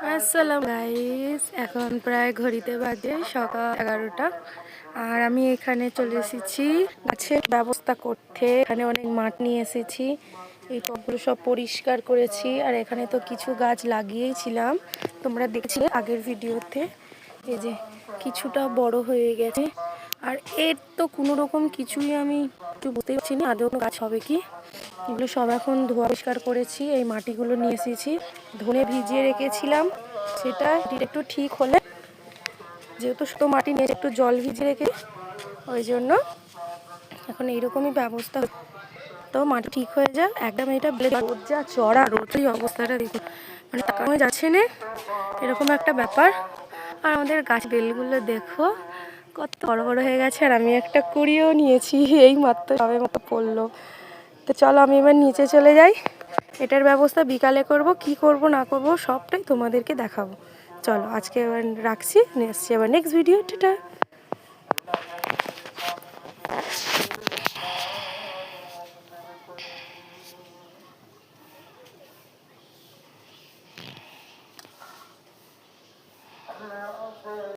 আসসালাম গাইস, এখন প্রায় ঘড়িতে বাজে সকাল 11টা। আর আমি এখানে চলে এসেছি গাছের ব্যবস্থা করতে। এখানে অনেক মাঠ নিয়ে এসেছি, এই টবগুলো সব পরিষ্কার করেছি। আর এখানে তো কিছু গাছ লাগিয়েছিলাম, তোমরা দেখছিলে আগের ভিডিওতে। এই যে কিছুটা বড় হয়ে গেছে, আর এর তো কোনো রকম কিছুই আমি বুঝতে পারছি না আদৌ গাছ হবে কি। এগুলো সব এখন ধোয়া পরিষ্কার করেছি। এই মাটিগুলো নিয়ে এসেছি, ধনে ভিজিয়ে রেখেছিলাম, সেটা একটু ঠিক হলে, যেহেতু শুধু মাটি নিয়ে একটু জল ভিজিয়ে রেখে, ওই জন্য এখন এইরকমই ব্যবস্থা। তো মাটি ঠিক হয়ে যায় একদম। এটা রোদ যা চড়া, রোদই অবস্থাটা দেখুন, মানে টাকা হয়ে যাচ্ছে না, এরকম একটা ব্যাপার। আর আমাদের গাছ বেলগুলো দেখো কত বড় বড় হয়ে গেছে। আর আমি একটা কুড়িয়েও নিয়েছি, এই মাত্র সবে মতো পড়লো। তো চলো আমি এবার নিচে চলে যাই। এটার ব্যবস্থা বিকালে করব, কি করব না করব সবটাই তোমাদেরকে দেখাবো। চলো আজকে এবার রাখছি, আসছি আবার নেক্সট ভিডিও। টাটা।